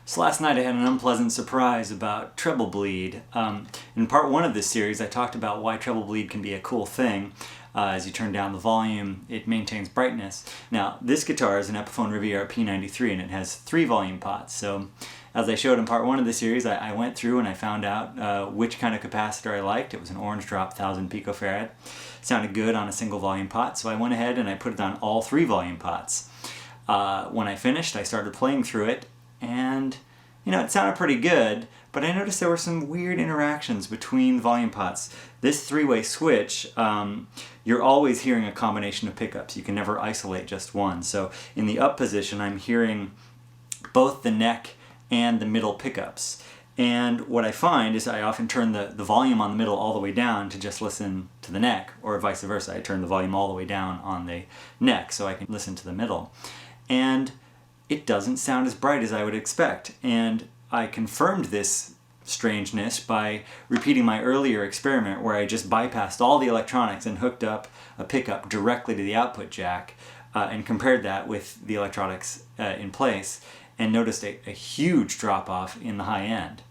So last night I had an unpleasant surprise about treble bleed. In part one of this series I talked about why treble bleed can be a cool thing. As you turn down the volume, it maintains brightness. Now this guitar is an Epiphone Riviera P93 and it has 3 volume pots. So as I showed in part one of the series, I went through and I found out which kind of capacitor I liked. It was an orange drop 1000 picofarad. Sounded good on a single volume pot, so I went ahead and I put it on all 3 volume pots. When I finished, I started playing through it, and it sounded pretty good, but I noticed there were some weird interactions between volume pots. This 3-way switch, you're always hearing a combination of pickups. You can never isolate just one. So in the up position, I'm hearing both the neck and the middle pickups. And what I find is I often turn the volume on the middle all the way down to just listen to the neck, or vice versa. I turn the volume all the way down on the neck so I can listen to the middle. And it doesn't sound as bright as I would expect. And I confirmed this strangeness by repeating my earlier experiment where I just bypassed all the electronics and hooked up a pickup directly to the output jack and compared that with the electronics in place, and noticed a huge drop-off in the high end.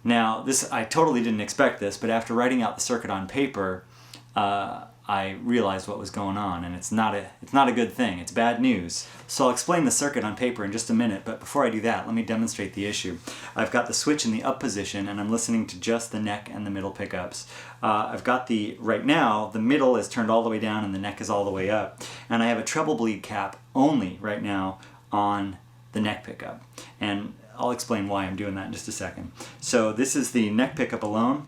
Now, I totally didn't expect this, but after writing out the circuit on paper, I realized what was going on, and it's not a good thing. It's bad news. So I'll explain the circuit on paper in just a minute, but before I do that, let me demonstrate the issue. I've got the switch in the up position, and I'm listening to just the neck and the middle pickups. I've got right now, the middle is turned all the way down and the neck is all the way up. And I have a treble bleed cap only right now on the neck pickup. And I'll explain why I'm doing that in just a second. So this is the neck pickup alone.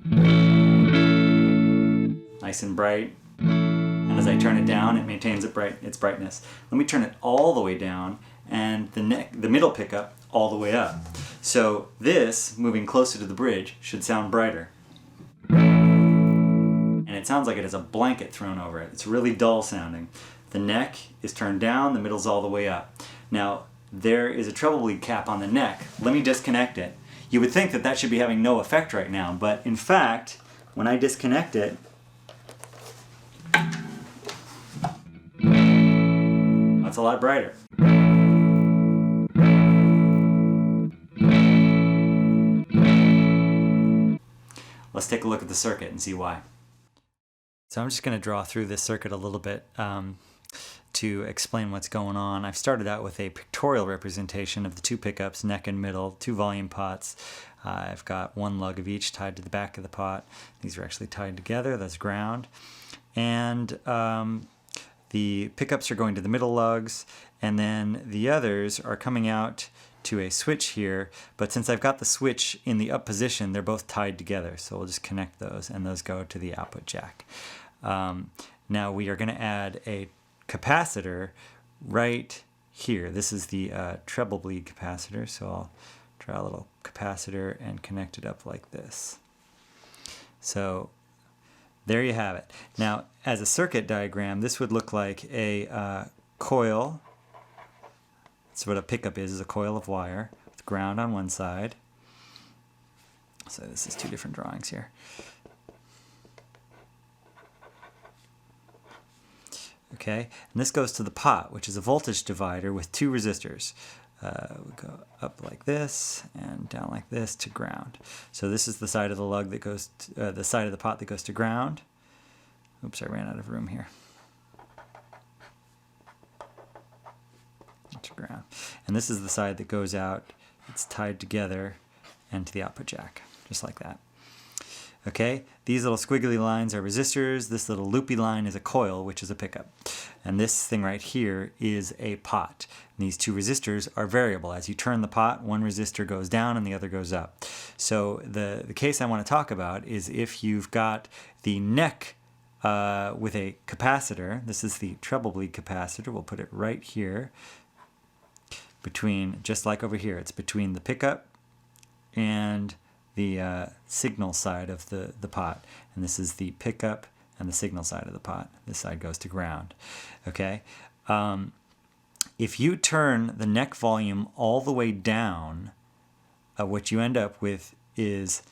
Nice and bright. And as I turn it down, it maintains its brightness. Let me turn it all the way down, and the middle pickup all the way up. So this, moving closer to the bridge, should sound brighter. And it sounds like it has a blanket thrown over it. It's really dull sounding. The neck is turned down, the middle's all the way up. Now, there is a treble bleed cap on the neck. Let me disconnect it. You would think that should be having no effect right now, but in fact, when I disconnect it, it's a lot brighter. Let's take a look at the circuit and see why. So I'm just going to draw through this circuit a little bit to explain what's going on. I've started out with a pictorial representation of the 2 pickups, neck and middle, 2 volume pots. I've got 1 lug of each tied to the back of the pot. These are actually tied together, that's ground. And the pickups are going to the middle lugs, and then the others are coming out to a switch here, but since I've got the switch in the up position, they're both tied together, so we'll just connect those, and those go to the output jack. Now we are going to add a capacitor right here. This is the treble bleed capacitor, so I'll draw a little capacitor and connect it up like this. So there you have it. Now, as a circuit diagram, this would look like a coil. That's what a pickup is a coil of wire with ground on one side. So this is 2 different drawings here. Okay, and this goes to the pot, which is a voltage divider with 2 resistors. We go up like this and down like this to ground. So this is the side of the lug that goes to, the side of the pot that goes to ground. Oops, I ran out of room here. To ground. And this is the side that goes out. It's tied together and to the output jack, just like that. Okay, these little squiggly lines are resistors. This little loopy line is a coil, which is a pickup. And this thing right here is a pot. And these 2 resistors are variable. As you turn the pot, one resistor goes down and the other goes up. So the case I want to talk about is if you've got the neck with a capacitor. This is the treble bleed capacitor. We'll put it right here between, just like over here, it's between the pickup and the signal side of the pot. And this is the pickup and the signal side of the pot. This side goes to ground. Okay? If you turn the neck volume all the way down, what you end up with is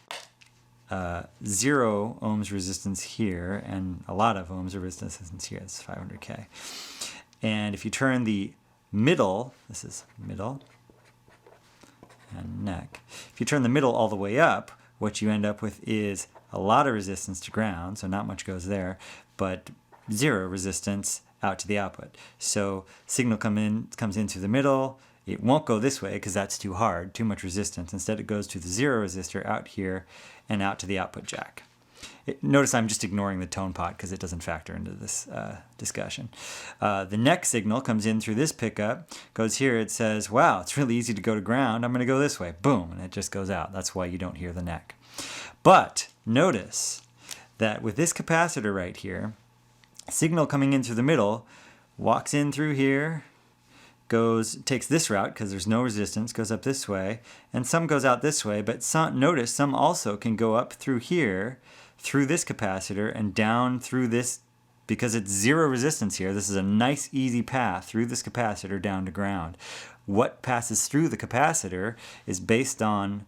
0 ohms resistance here and a lot of ohms of resistance here. It's 500K. And if you turn the middle, this is middle, and neck. If you turn the middle all the way up, what you end up with is a lot of resistance to ground, so not much goes there, but zero resistance out to the output. So signal comes in through the middle. It won't go this way because that's too hard, too much resistance. Instead it goes to the zero resistor out here and out to the output jack. Notice I'm just ignoring the tone pot because it doesn't factor into this discussion. The neck signal comes in through this pickup, goes here, it says, wow, it's really easy to go to ground, I'm going to go this way. Boom, and it just goes out. That's why you don't hear the neck. But notice that with this capacitor right here, signal coming in through the middle, walks in through here, takes this route because there's no resistance, goes up this way, and some goes out this way, but notice some also can go up through here, through this capacitor, and down through this, because it's zero resistance here. This is a nice easy path through this capacitor down to ground. What passes through the capacitor is based on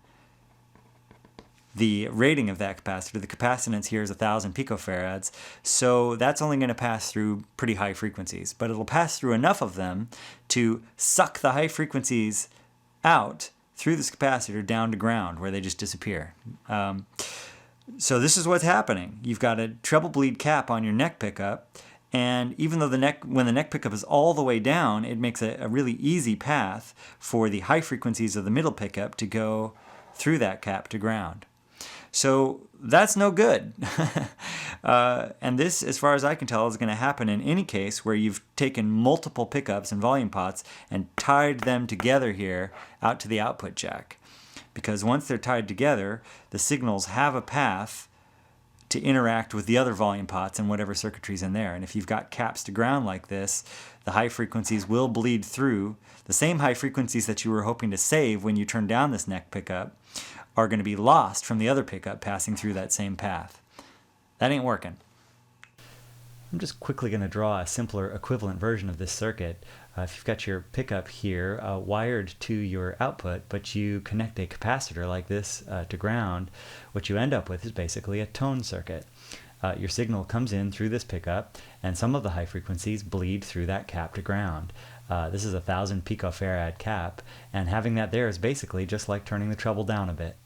the rating of that capacitor. The capacitance here is 1,000 picofarads, so that's only going to pass through pretty high frequencies, but it'll pass through enough of them to suck the high frequencies out through this capacitor down to ground where they just disappear. So this is what's happening. You've got a treble bleed cap on your neck pickup, and even though when the neck pickup is all the way down, it makes a really easy path for the high frequencies of the middle pickup to go through that cap to ground. So that's no good. And this, as far as I can tell, is going to happen in any case where you've taken multiple pickups and volume pots and tied them together here out to the output jack. Because once they're tied together, the signals have a path to interact with the other volume pots and whatever circuitry's in there. And if you've got caps to ground like this, the high frequencies will bleed through. The same high frequencies that you were hoping to save when you turn down this neck pickup are going to be lost from the other pickup passing through that same path. That ain't working. I'm just quickly going to draw a simpler equivalent version of this circuit. If you've got your pickup here wired to your output, but you connect a capacitor like this to ground, what you end up with is basically a tone circuit. Your signal comes in through this pickup, and some of the high frequencies bleed through that cap to ground. This is a 1,000 picofarad cap, and having that there is basically just like turning the treble down a bit.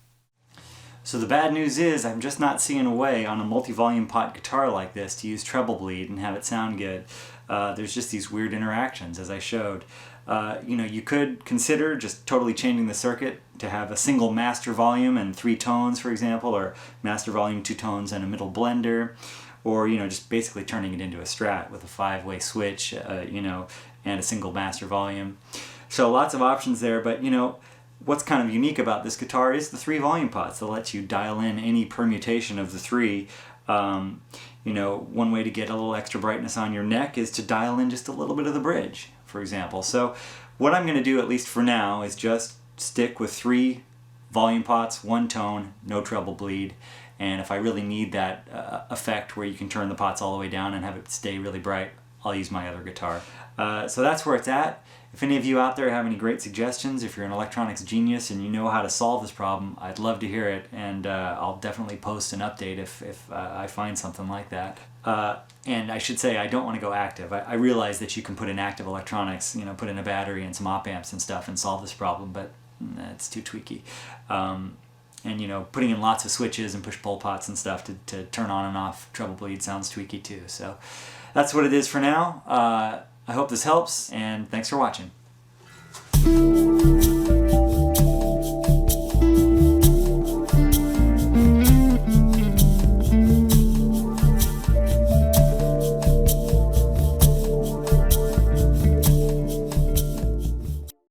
So the bad news is I'm just not seeing a way on a multi-volume pot guitar like this to use treble bleed and have it sound good. There's just these weird interactions, as I showed. You could consider just totally changing the circuit to have a single master volume and 3 tones, for example, or master volume, 2 tones, and a middle blender, or just basically turning it into a Strat with a 5-way switch, and a single master volume. So lots of options there, but what's kind of unique about this guitar is the 3 volume pots that lets you dial in any permutation of the 3. One way to get a little extra brightness on your neck is to dial in just a little bit of the bridge, for example. So what I'm going to do, at least for now, is just stick with 3 volume pots, 1 tone, no treble bleed. And if I really need that effect where you can turn the pots all the way down and have it stay really bright, I'll use my other guitar. So that's where it's at. If any of you out there have any great suggestions, if you're an electronics genius and you know how to solve this problem, I'd love to hear it, and I'll definitely post an update if I find something like that. And I should say I don't want to go active. I realize that you can put in active electronics, put in a battery and some op amps and stuff and solve this problem, but it's too tweaky. And putting in lots of switches and push-pull pots and stuff to turn on and off treble bleed sounds tweaky too. So that's what it is for now. I hope this helps, and thanks for watching.